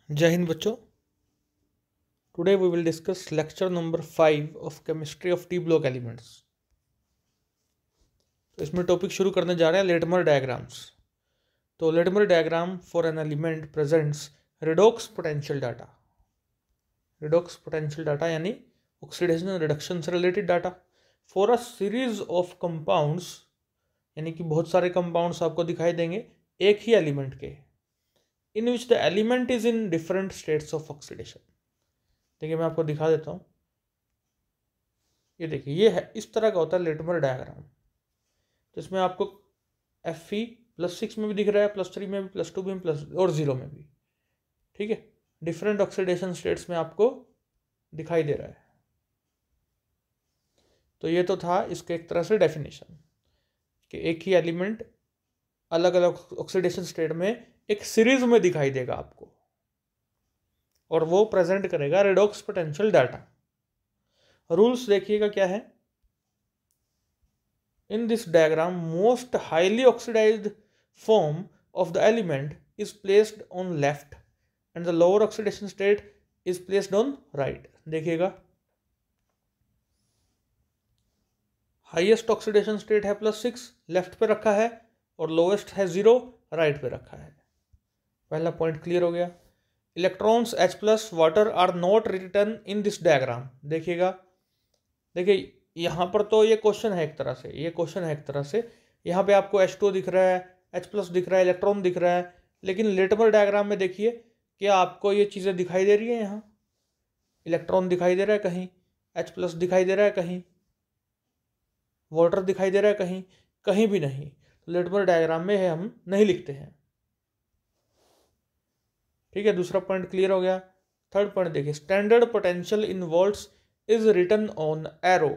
जय हिंद बच्चों। Today we will discuss lecture number 5 of chemistry of T block elements. तो इसमें टॉपिक शुरू करने जा रहे हैं लेटमर डायग्राम्स। तो Latimer diagram for an element presents redox potential data. Redox potential data यानी ऑक्सीडेशन एंड रिडक्शन से related data for a series of compounds, यानी कि बहुत सारे कंपाउंड्स आपको दिखाई देंगे एक ही एलिमेंट के, in which the element is in different states of oxidation. देखिए मैं आपको दिखा देता हूँ। ये देखिए, ये है इस तरह का होता है लेटमर डायग्राम। तो इसमें आपको Fe+6 में भी दिख रहा है, +3 में भी, +2 में भी, प्लस और 0 में भी। ठीक है, डिफरेंट ऑक्सीडेशन स्टेट्स में आपको दिखाई दे रहा है। तो ये तो था इसके एक तरह से डेफिनेशन कि एक ही एलिमेंट अलग अलग ऑक्सीडेशन स्टेट में एक सीरीज में दिखाई देगा आपको, और वो प्रेजेंट करेगा रेडॉक्स पोटेंशियल डाटा। रूल्स देखिएगा क्या है। In this diagram most highly oxidized form of the element is placed on left and the lower oxidation state is placed on right. देखिएगा, हाईएस्ट ऑक्सीडेशन स्टेट है +6, left पे रखा है, और lowest है 0, राइट पे रखा है। पहला पॉइंट क्लियर हो गया। Electrons H+ water are not written in this diagram. देखिएगा, देखिए यहाँ पर तो ये क्वेश्चन है एक तरह से, ये क्वेश्चन है एक तरह से। यहाँ पे आपको H2 दिख रहा है, H+ दिख रहा है, इलेक्ट्रॉन दिख रहा है, लेकिन लेटमर डायग्राम में देखिए क्या आपको ये चीज़ें दिखाई दे रही है। यहाँ इलेक्ट्रॉन दिखाई दे रहा है कहीं, H+ दिखाई दे रहा है कहीं, वाटर दिखाई दे रहा है कहीं, कहीं भी नहीं। लेटमर डायग्राम में है हम नहीं लिखते हैं। ठीक है, दूसरा पॉइंट क्लियर हो गया। थर्ड पॉइंट देखिए, standard potential in volts is written on arrow.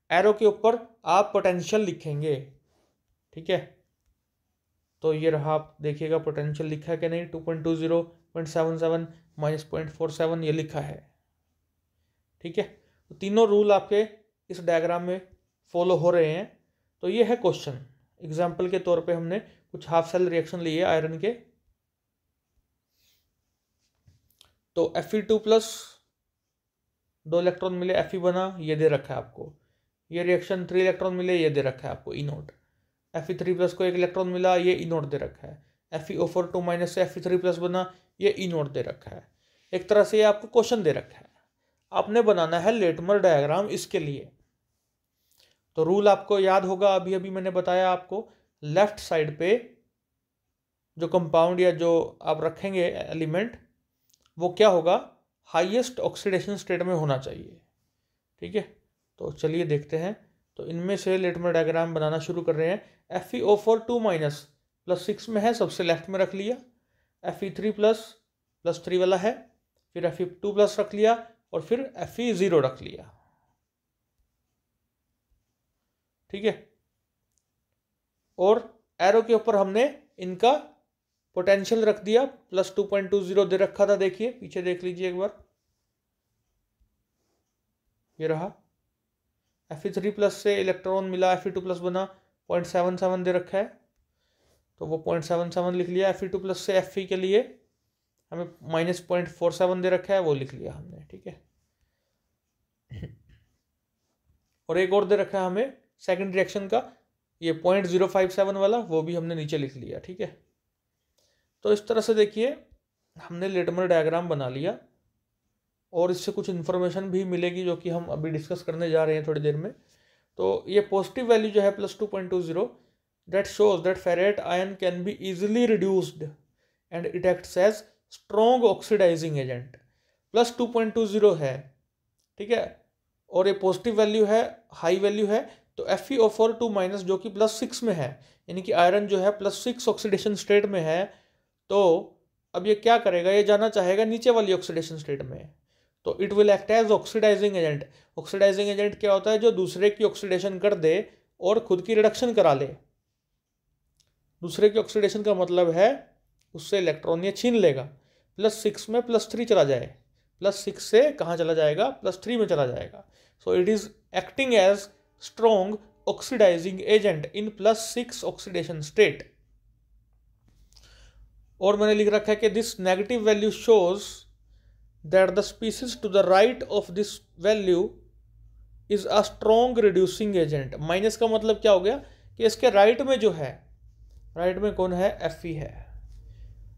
Arrow के ऊपर आप पोटेंशियल लिखेंगे। ठीक है, तो ये रहा, आप देखिएगा पोटेंशियल लिखा है कि नहीं। 2.20, 0.77, -0.47 ये लिखा है। ठीक है, तो तीनों रूल आपके इस डायग्राम में फॉलो हो रहे हैं। तो ये है क्वेश्चन। एग्जाम्पल के तौर पे हमने कुछ हाफ सेल रिएक्शन लिए आयरन के। तो Fe2+, 2 इलेक्ट्रॉन मिले, Fe बना, ये दे रखा है आपको। ये रिएक्शन 3 इलेक्ट्रॉन मिले, ये दे रखा है आपको E0। Fe3+ को 1 इलेक्ट्रॉन मिला, ये E0 दे रखा है। FeO4 2- से Fe3+ बना, ये E0 दे रखा है। एक तरह से ये आपको क्वेश्चन दे रखा है, आपने बनाना है लेटमर डायग्राम इसके लिए। तो रूल आपको याद होगा, अभी अभी मैंने बताया आपको। लेफ्ट साइड पे जो कंपाउंड या जो आप रखेंगे एलिमेंट, वो क्या होगा, हाईएस्ट ऑक्सीडेशन स्टेट में होना चाहिए। ठीक है, तो चलिए देखते हैं। तो इनमें से लेटमर डायग्राम बनाना शुरू कर रहे हैं। FeO4 2- +6 में है, सबसे लेफ्ट में रख लिया। Fe3+ +3 वाला है, फिर Fe2+ रख लिया, और फिर Fe0 रख लिया। ठीक है, और एरो के ऊपर हमने इनका पोटेंशियल रख दिया। +2.20 दे रखा था, देखिए पीछे देख लीजिए एक बार, ये रहा। Fe3+ से इलेक्ट्रॉन मिला, Fe2+ बना, 0.77 दे रखा है, तो वो 0.77 लिख लिया। Fe2+ से Fe के लिए हमें -0.47 दे रखा है, वो लिख लिया हमने। ठीक है, और एक और दे रखा है हमें सेकंड रिएक्शन का, ये 0.057 वाला, वो भी हमने नीचे लिख लिया। ठीक है, तो इस तरह से देखिए हमने लेटमर डायग्राम बना लिया, और इससे कुछ इन्फॉर्मेशन भी मिलेगी जो कि हम अभी डिस्कस करने जा रहे हैं थोड़ी देर में। तो ये पॉजिटिव वैल्यू जो है +2.20, that shows that ferrate ion can be easily reduced and it acts as strong oxidizing agent. +2.20 है, ठीक है, और ये पॉजिटिव वैल्यू है, हाई वैल्यू है। तो FeO4 2- जो कि +6 में है, यानी कि आयरन जो है +6 ऑक्सीडेशन स्टेट में है। तो अब ये क्या करेगा, ये जाना चाहेगा नीचे वाली ऑक्सीडेशन स्टेट में। तो it will act as oxidizing agent. Oxidizing agent क्या होता है, जो दूसरे की ऑक्सीडेशन कर दे और खुद की रिडक्शन करा ले। दूसरे की ऑक्सीडेशन का मतलब है उससे इलेक्ट्रॉन ये छीन लेगा, +6 में +3 चला जाए, +6 से कहाँ चला जाएगा, +3 में चला जाएगा। So it is acting as strong oxidizing agent in +6 oxidation state. और मैंने लिख रखा है कि this negative value shows that the species to the right of this value is a strong reducing agent. Minus का मतलब क्या हो गया कि इसके राइट में जो है, राइट में कौन है, Fe है।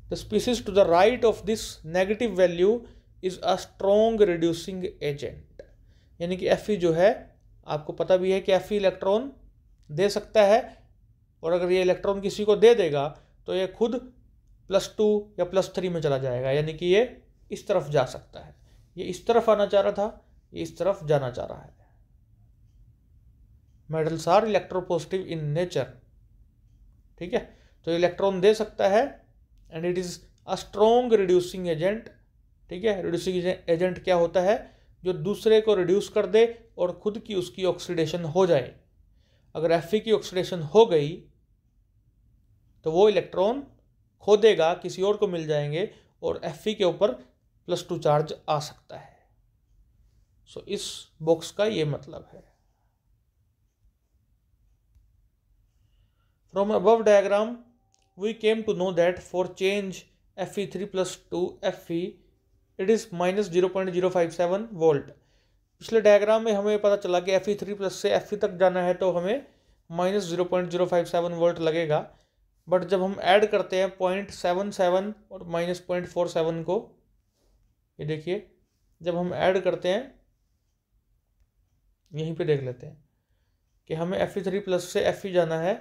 The species to the right of this negative value is a strong reducing agent, यानी कि Fe जो है, आपको पता भी है कि Fe इलेक्ट्रॉन दे सकता है, और अगर ये इलेक्ट्रॉन किसी को दे देगा तो ये खुद +2 या +3 में चला जाएगा, यानी कि ये इस तरफ जा सकता है। ये इस तरफ आना चाह रहा था, ये इस तरफ जाना चाह रहा है। Metals are electropositive in nature, ठीक है। तो इलेक्ट्रॉन दे सकता है and it is a strong reducing agent, ठीक है। रिड्यूसिंग एजेंट क्या होता है, जो दूसरे को रिड्यूस कर दे और खुद की उसकी ऑक्सीडेशन हो जाए। अगर Fe की ऑक्सीडेशन हो गई तो वो इलेक्ट्रॉन खो देगा, किसी और को मिल जाएंगे और Fe के ऊपर +2 चार्ज आ सकता है। सो इस बॉक्स का ये मतलब है। From above diagram, we came to know that for change Fe3 plus 2 Fe, it is -0.057 volt. पिछले डायग्राम में हमें पता चला कि Fe3 प्लस से Fe तक जाना है तो हमें -0.057 वोल्ट लगेगा, बट जब हम ऐड करते हैं 0.77 और -0.47 को, ये देखिए जब हम ऐड करते हैं, यहीं पे देख लेते हैं कि हमें Fe3 प्लस से Fe जाना है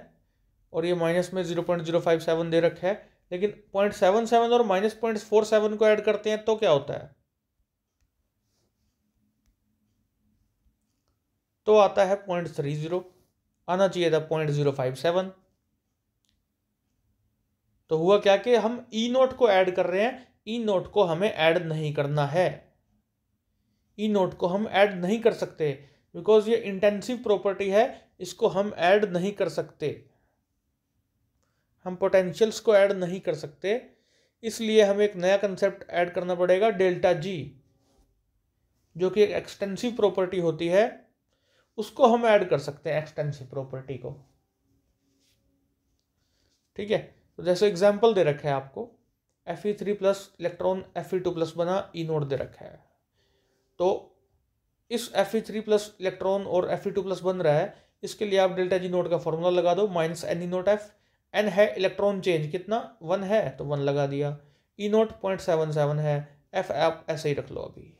और ये माइनस में 0.057 दे रखा है, लेकिन 0.77 और -0.47 को ऐड करते हैं तो क्या होता है, तो आता है 0.30, आना चाहिए था 0.057। तो हुआ क्या कि हम E0 को ऐड कर रहे हैं, E0 को हमें ऐड नहीं करना है, E0 को हम ऐड नहीं कर सकते बिकॉज ये इंटेंसिव प्रॉपर्टी है, इसको हम ऐड नहीं कर सकते, हम पोटेंशियल्स को ऐड नहीं कर सकते। इसलिए हमें एक नया कंसेप्ट ऐड करना पड़ेगा, डेल्टा जी, जो कि एक एक्सटेंसिव प्रॉपर्टी होती है, उसको हम ऐड कर सकते हैं, एक्सटेंसिव प्रॉपर्टी को, ठीक है। तो जैसे एग्जांपल दे रखा है आपको, Fe3 plus electron Fe2 plus बना, E0 दे रखा है, तो इस Fe3 प्लस इलेक्ट्रॉन और Fe2 प्लस बन रहा है, इसके लिए आप डेल्टा जी नोट का फॉर्मूला लगा दो, -NE0F। N है इलेक्ट्रॉन चेंज कितना, 1 है तो 1 लगा दिया, E0 0.77 है, F आप ऐसे ही रख लो अभी,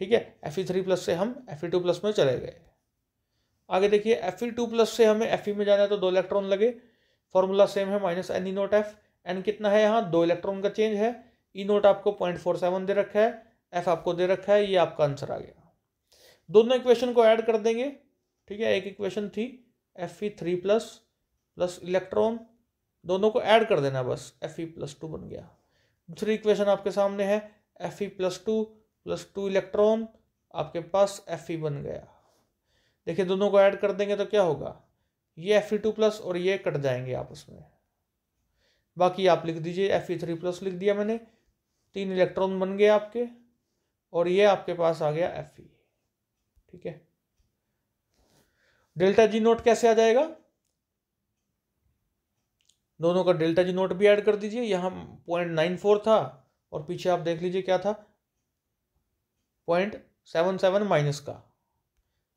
ठीक है। Fe3 प्लस से हम Fe2 प्लस में चले गए। आगे देखिए Fe2 प्लस से हमें Fe में जाना है तो 2 इलेक्ट्रॉन लगे, फॉर्मूला सेम है, -NE0F। N कितना है यहाँ, 2 इलेक्ट्रॉन का चेंज है, E0 आपको 0.47 दे रखा है, F आपको दे रखा है, ये आपका आंसर आ गया। दोनों इक्वेशन को ऐड कर देंगे, ठीक है। एक इक्वेशन थी Fe3 प्लस इलेक्ट्रॉन, दोनों को ऐड कर देना बस, Fe प्लस 2 बन गया। दूसरी इक्वेशन आपके सामने है Fe प्लस 2 इलेक्ट्रॉन, आपके पास Fe बन गया। देखिए दोनों को ऐड कर देंगे तो क्या होगा, ये Fe2 प्लस और ये कट जाएंगे आपस में, बाकी आप लिख दीजिए, Fe3 प्लस लिख दिया मैंने, 3 इलेक्ट्रॉन बन गए आपके, और ये आपके पास आ गया Fe, ठीक है। डेल्टा जी नोट कैसे आ जाएगा, दोनों का डेल्टा जी नोट भी ऐड कर दीजिए, यहाँ 0.94 था और पीछे आप देख लीजिए क्या था, 0.77 माइनस का,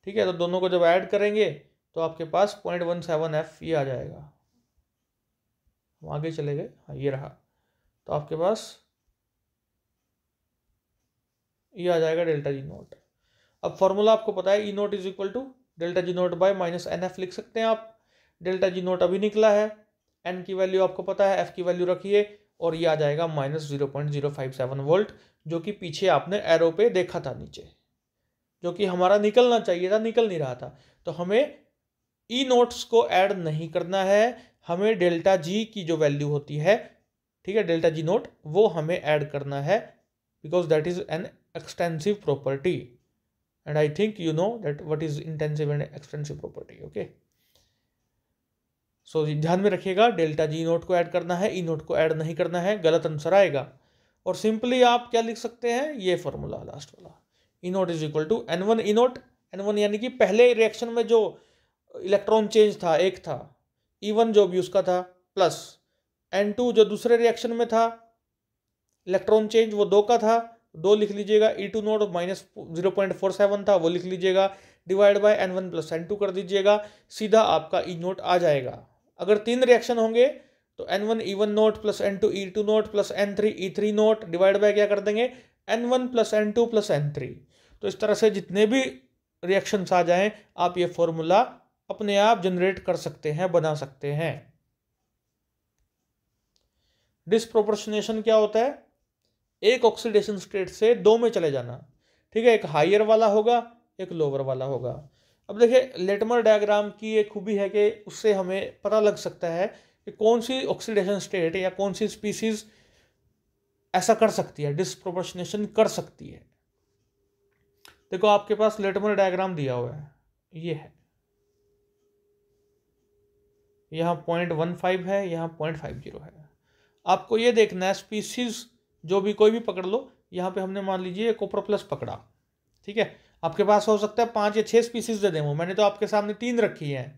ठीक है। तो दोनों को जब ऐड करेंगे तो आपके पास 0.17F ये आ जाएगा। हम आगे चले गए, हाँ ये रहा, तो आपके पास ये आ जाएगा डेल्टा जी नोट। अब फॉर्मूला आपको पता है, E0 is equal to delta G naught by -NF लिख सकते हैं आप। डेल्टा जी नोट अभी निकला है, N की वैल्यू आपको पता है, F की वैल्यू रखिए, और ये आ जाएगा -0.057 वोल्ट, जो कि पीछे आपने एरो पे देखा था नीचे, जो कि हमारा निकलना चाहिए था, निकल नहीं रहा था। तो हमें E0 को ऐड नहीं करना है, हमें डेल्टा जी की जो वैल्यू होती है, ठीक है, डेल्टा जी नोट, वो हमें ऐड करना है, because that is an extensive property, and I think you know that what is intensive and extensive property, okay. So ध्यान में रखिएगा, डेल्टा जी नोट को ऐड करना है, E0 को ऐड नहीं करना है, गलत आंसर आएगा। और सिंपली आप क्या लिख सकते हैं, ये फॉर्मूला लास्ट वाला, E0 is equal to N1 E0, N1 यानी कि पहले रिएक्शन में जो इलेक्ट्रॉन चेंज था एक था, E1 जो भी उसका था, प्लस N2 जो दूसरे रिएक्शन में था इलेक्ट्रॉन चेंज वो 2 का था, 2 लिख लीजिएगा। E2 नोट -0.47 था वो लिख लीजिएगा, divide by N1 plus N2 कर दीजिएगा, सीधा आपका E नोट आ जाएगा। अगर 3 रिएक्शन होंगे तो N1 E1 note plus N2 E2 note plus N3 E3 note divide by क्या कर देंगे N1 plus N2 plus N3। तो इस तरह से जितने भी रिएक्शंस आ जाएं आप ये फॉर्मूला अपने आप जनरेट कर सकते हैं, बना सकते हैं। डिसप्रोपोर्शनेशन क्या होता है? एक ऑक्सीडेशन स्टेट से 2 में चले जाना, ठीक है। एक हायर वाला होगा, एक लोअर वाला होगा। अब देखिए लेटमर डायग्राम की एक खूबी है कि उससे हमें पता लग सकता है कि कौन सी ऑक्सीडेशन स्टेट या कौन सी स्पीसीज ऐसा कर सकती है, डिसप्रोपोर्शनेशन कर सकती है। देखो आपके पास लेटमर डायग्राम दिया हुआ है, ये है, यहाँ 0.15 है, यहाँ 0.50 है। आपको ये देखना है स्पीसीज जो भी कोई भी पकड़ लो, यहाँ पे हमने मान लीजिए कॉपर प्लस पकड़ा, ठीक है। आपके पास हो सकता है 5 या 6 स्पीसीज दे दें, मैंने तो आपके सामने 3 रखी हैं,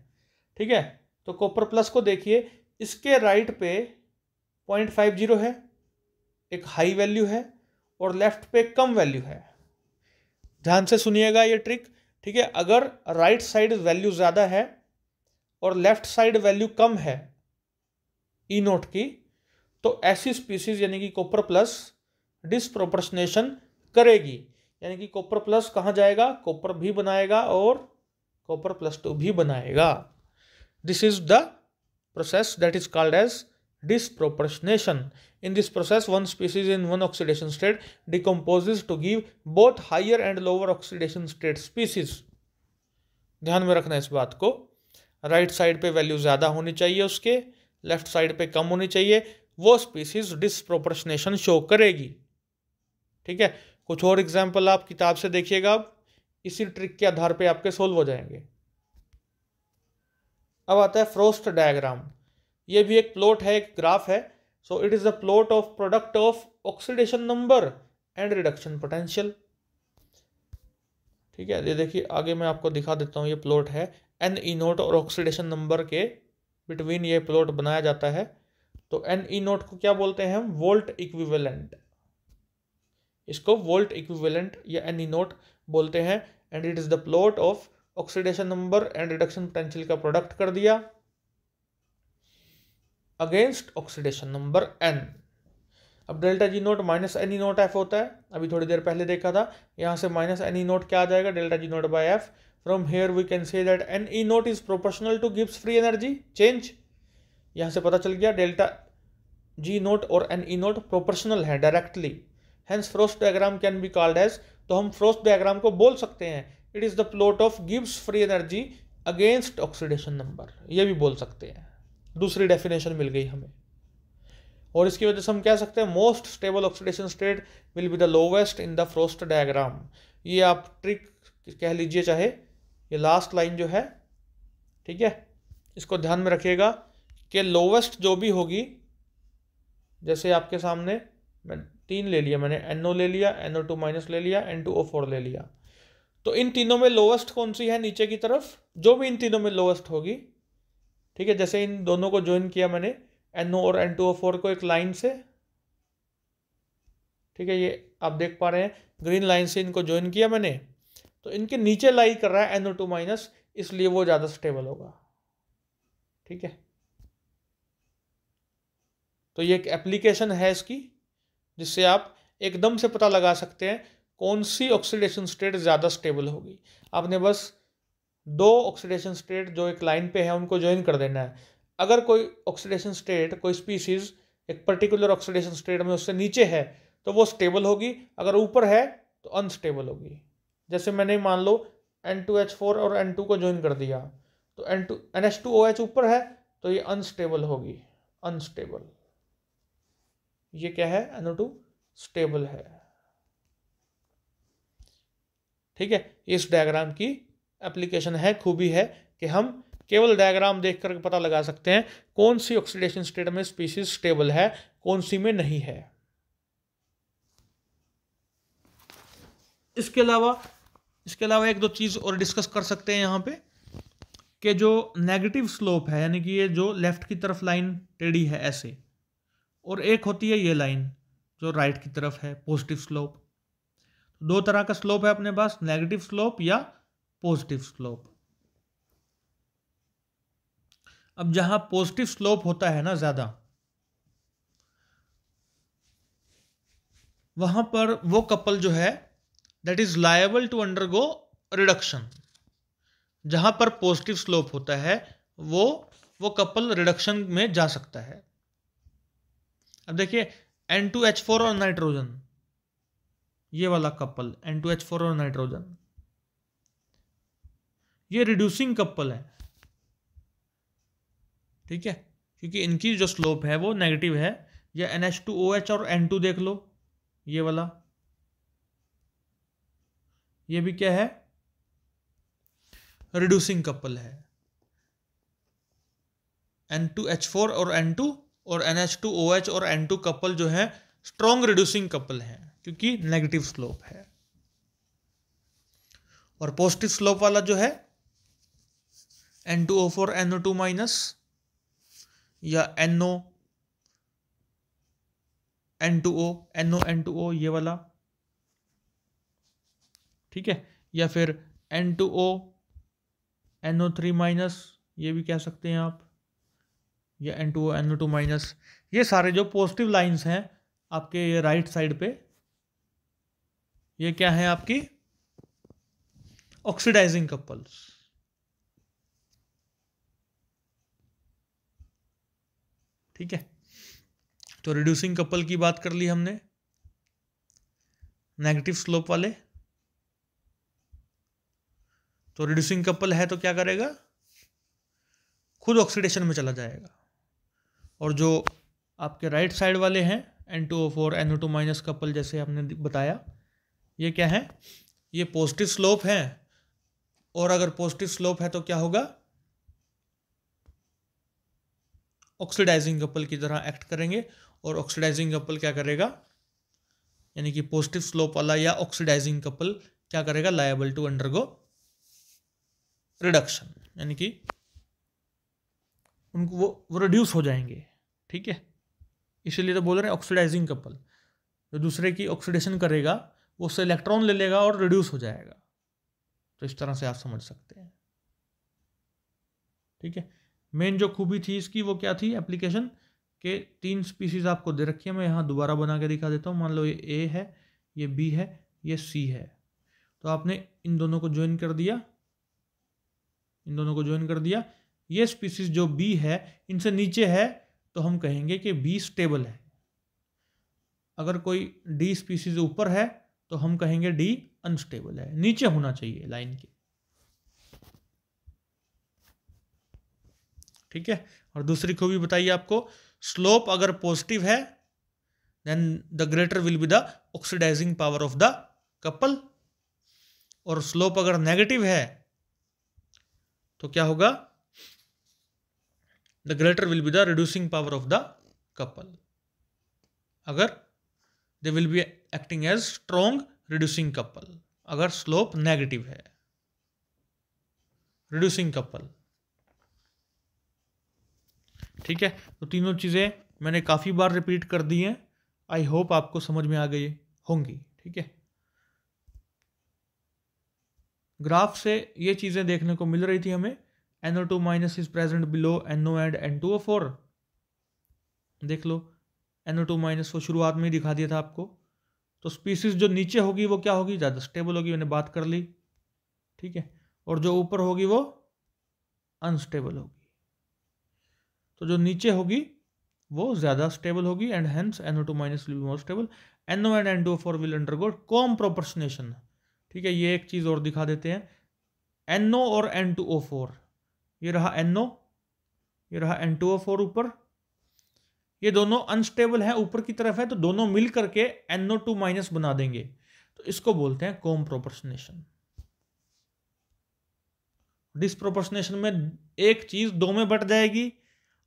ठीक है। तो कॉपर प्लस को देखिए, इसके राइट पे 0.50 है, एक हाई वैल्यू है, और लेफ्ट पे कम वैल्यू है। ध्यान से सुनिएगा ये ट्रिक, ठीक है। अगर राइट साइड वैल्यू ज़्यादा है और लेफ्ट साइड वैल्यू कम है ई नोट की, तो ऐसी स्पीसीज यानी कि कॉपर प्लस डिसप्रोपोर्शनेशन करेगी। यानी कि कॉपर प्लस कहाँ जाएगा, कॉपर भी बनाएगा और कॉपर प्लस 2 भी बनाएगा। This is the process that is called as disproportionation. In this process, one species in one oxidation state decomposes to give both higher and lower oxidation state species. ध्यान में रखना इस बात को, राइट साइड पे value ज़्यादा होनी चाहिए उसके, लेफ्ट साइड पे कम होनी चाहिए, वो स्पीसीज डिसप्रोपोर्शनेशन शो करेगी, ठीक है। कुछ और एग्जाम्पल आप किताब से देखिएगा, अब इसी ट्रिक के आधार पे आपके सोल्व हो जाएंगे। अब आता है फ्रोस्ट डायग्राम। ये भी एक प्लॉट है, एक ग्राफ है। सो it is the plot of product of oxidation number and reduction potential, ठीक है। ये देखिए आगे मैं आपको दिखा देता हूँ, ये प्लॉट है एन ई नोट और ऑक्सीडेशन नंबर के बिटवीन ये प्लॉट बनाया जाता है। तो एन ई नोट को क्या बोलते हैं हम, वोल्ट इक्विवेलेंट, इसको वोल्ट इक्विवेलेंट या एन ई नोट बोलते हैं। And it is the plot of oxidation number and reduction potential का प्रोडक्ट कर दिया अगेंस्ट ऑक्सीडेशन नंबर n। अब delta G naught minus N E naught F होता है, अभी थोड़ी देर पहले देखा था। यहाँ से माइनस एन ई नोट क्या आ जाएगा, delta G naught by F. From here we can say that N E naught is proportional to Gibbs free energy change. यहाँ से पता चल गया डेल्टा जी नोट और एन ई नोट प्रोपोर्शनल है directly, hence Frost diagram can be called as. तो हम Frost diagram को बोल सकते हैं it is the plot of Gibbs free energy against oxidation number, ये भी बोल सकते हैं। दूसरी डेफिनेशन मिल गई हमें। और इसकी वजह से हम कह सकते हैं most stable oxidation state will be the lowest in the frost diagram. ये आप ट्रिक कह लीजिए चाहे, ये लास्ट लाइन जो है, ठीक है, इसको ध्यान में रखिएगा कि लोवेस्ट जो भी होगी, जैसे आपके सामने मैं 3 ले लिया, मैंने NO ले लिया, NO2 माइनस ले लिया, N2O4 ले लिया। तो इन तीनों में लोवेस्ट कौन सी है नीचे की तरफ, जो भी इन तीनों में लोवेस्ट होगी, ठीक है। जैसे इन दोनों को ज्वाइन किया मैंने, NO और N2O4 को एक लाइन से, ठीक है, ये आप देख पा रहे हैं ग्रीन लाइन से इनको ज्वाइन किया मैंने, तो इनके नीचे लाई कर रहा है NO2 माइनस, इसलिए वो ज़्यादा स्टेबल होगा, ठीक है। तो ये एक एप्लीकेशन है इसकी, जिससे आप एकदम से पता लगा सकते हैं कौन सी ऑक्सीडेशन स्टेट ज़्यादा स्टेबल होगी। आपने बस 2 ऑक्सीडेशन स्टेट जो एक लाइन पे है उनको ज्वाइन कर देना है। अगर कोई ऑक्सीडेशन स्टेट, कोई स्पीसीज एक पर्टिकुलर ऑक्सीडेशन स्टेट में उससे नीचे है तो वो स्टेबल होगी, अगर ऊपर है तो अनस्टेबल होगी। जैसे मैंने मान लो N2H4 और N2 को ज्वाइन कर दिया, तो NH2OH ऊपर है तो ये अनस्टेबल होगी, अनस्टेबल। ये क्या है, NO2 स्टेबल है, ठीक है। इस डायग्राम की एप्लीकेशन है, खूबी है कि हम केवल डायग्राम देखकर पता लगा सकते हैं कौन सी ऑक्सीडेशन स्टेट में स्पीसीज स्टेबल है, कौन सी में नहीं है। इसके अलावा एक दो चीज और डिस्कस कर सकते हैं यहाँ पे, कि जो नेगेटिव स्लोप है, यानी कि ये जो लेफ्ट की तरफ लाइन टेढ़ी है ऐसे, और एक होती है ये लाइन जो राइट की तरफ है, पॉजिटिव स्लोप। दो तरह का स्लोप है अपने पास, नेगेटिव स्लोप या पॉजिटिव स्लोप। अब जहां पॉजिटिव स्लोप होता है ना ज्यादा, वहां पर वो कपल जो है that is liable to undergo reduction. जहां पर पॉजिटिव स्लोप होता है वो कपल रिडक्शन में जा सकता है। अब देखिए N2H4 और नाइट्रोजन, ये वाला कपल N2H4 और नाइट्रोजन, ये रिड्यूसिंग कपल है, ठीक है, क्योंकि इनकी जो स्लोप है वो नेगेटिव है। या NH2OH और N2 देख लो, ये वाला, ये भी क्या है, रिड्यूसिंग कपल है। N2H4 और N2 और NH2OH और N2 कपल जो है स्ट्रॉन्ग रिड्यूसिंग कपल है, क्योंकि नेगेटिव स्लोप है। और पॉजिटिव स्लोप वाला जो है N2O4 NO2 माइनस या NO N2O NO N2O, ये वाला, ठीक है, या फिर N2O NO3 माइनस, ये भी कह सकते हैं आप, या N2O NO2 माइनस। ये सारे जो पॉजिटिव लाइंस हैं आपके ये राइट साइड पे, ये क्या है आपकी ऑक्सीडाइजिंग कपल्स। ठीक है, तो रिड्यूसिंग कपल की बात कर ली हमने, नेगेटिव स्लोप वाले। तो रिड्यूसिंग कपल है तो क्या करेगा, खुद ऑक्सीडेशन में चला जाएगा। और जो आपके राइट साइड वाले हैं N2O4 NO2 माइनस कपल, जैसे हमने बताया, ये क्या है, ये पॉजिटिव स्लोप है। और अगर पॉजिटिव स्लोप है तो क्या होगा, ऑक्सीडाइजिंग कपल की तरह एक्ट करेंगे। और ऑक्सीडाइजिंग कपल क्या करेगा, यानी कि पॉजिटिव स्लोप वाला या ऑक्सीडाइजिंग कपल क्या करेगा, लायबल टू अंडरगो रिडक्शन, यानी कि उनको वो रिड्यूस हो जाएंगे। ठीक है, इसीलिए तो बोल रहे हैं ऑक्सीडाइजिंग कपल, जो दूसरे की ऑक्सीडेशन करेगा वो उससे इलेक्ट्रॉन ले लेगा और रिड्यूस हो जाएगा। तो इस तरह से आप समझ सकते हैं। ठीक है, मेन जो खूबी थी इसकी वो क्या थी, एप्लीकेशन के 3 स्पीसीज आपको दे रखी है। मैं यहाँ दोबारा बना के दिखा देता हूँ। मान लो ये A है, ये B है, ये C है। तो आपने इन दोनों को ज्वाइन कर दिया, इन दोनों को ज्वाइन कर दिया। ये स्पीसीज जो B है इनसे नीचे है तो हम कहेंगे कि B स्टेबल है। अगर कोई D स्पीसीज ऊपर है तो हम कहेंगे D अनस्टेबल है, नीचे होना चाहिए लाइन के। ठीक है, और दूसरी खूबी बताइए आपको, स्लोप अगर पॉजिटिव है then the greater will be the oxidising power of the couple, और स्लोप अगर नेगेटिव है तो क्या होगा, the greater will be the reducing power of the couple, अगर they will be acting as strong reducing couple, अगर slope negative है reducing couple. ठीक है, तो तीनों चीज़ें मैंने काफ़ी बार रिपीट कर दी हैं, आई होप आपको समझ में आ गई होंगी। ठीक है, ग्राफ से ये चीज़ें देखने को मिल रही थी हमें, NO2 minus is present below NO and N2O4। देख लो, NO2 माइनस को शुरुआत में ही दिखा दिया था आपको। तो स्पीसीज जो नीचे होगी वो क्या होगी, ज़्यादा स्टेबल होगी, मैंने बात कर ली। ठीक है, और जो ऊपर होगी वो अनस्टेबल होगी। तो जो नीचे होगी वो ज़्यादा स्टेबल होगी and hence NO2 minus will be more stable. NO and N2O4 will undergo com proportionation. ठीक है, ये एक चीज़ और दिखा देते हैं, NO और N2O4, ये रहा NO, ये रहा N2O4 ऊपर, ये दोनों अनस्टेबल हैं, ऊपर की तरफ है, तो दोनों मिल करके NO2 माइनस बना देंगे। तो इसको बोलते हैं कॉम प्रोपोर्शनेशन। डिसप्रोपोर्शनेशन में एक चीज़ दो में बट जाएगी,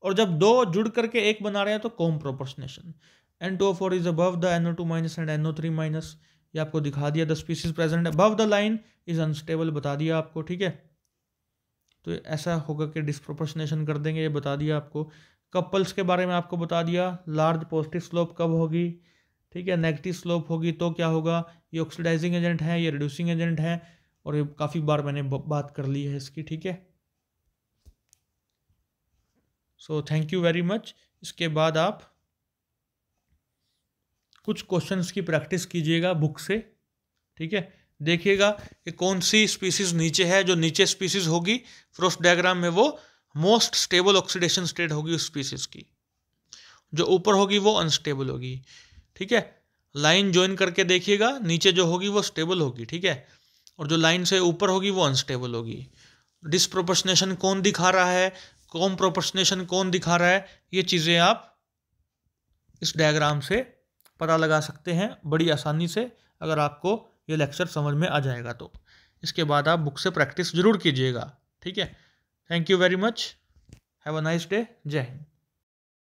और जब दो जुड़ करके एक बना रहे हैं तो com proportionation. N2O4 is above the NO2 minus and NO3 minus, ये आपको दिखा दिया। The species present above the line is unstable, बता दिया आपको। ठीक है, तो ऐसा होगा कि डिसप्रोपोर्शनेशन कर देंगे, ये बता दिया आपको कपल्स के बारे में आपको बता दिया, लार्ज पॉजिटिव स्लोप कब होगी, ठीक है, नेगेटिव स्लोप होगी तो क्या होगा, ये ऑक्सीडाइजिंग एजेंट है, ये रिड्यूसिंग एजेंट है, और ये काफ़ी बार मैंने बात कर ली है इसकी, ठीक है। So thank you very much. इसके बाद आप कुछ क्वेश्चंस की प्रैक्टिस कीजिएगा बुक से, ठीक है। देखिएगा कि कौन सी स्पीसीज नीचे है, जो नीचे स्पीसीज होगी फिर उस डायग्राम में वो मोस्ट स्टेबल ऑक्सीडेशन स्टेट होगी उस स्पीसीज की, जो ऊपर होगी वो अनस्टेबल होगी, ठीक है। लाइन ज्वाइन करके देखिएगा, नीचे जो होगी वो स्टेबल होगी, ठीक है, और जो लाइन से ऊपर होगी वो अनस्टेबल होगी। डिसप्रोपोर्शनेशन कौन दिखा रहा है, कॉम प्रोपोर्शनेशन कौन दिखा रहा है, ये चीज़ें आप इस डायग्राम से पता लगा सकते हैं बड़ी आसानी से, अगर आपको ये लेक्चर समझ में आ जाएगा तो। इसके बाद आप बुक से प्रैक्टिस जरूर कीजिएगा, ठीक है। Thank you very much, have a nice day, जय हिंद।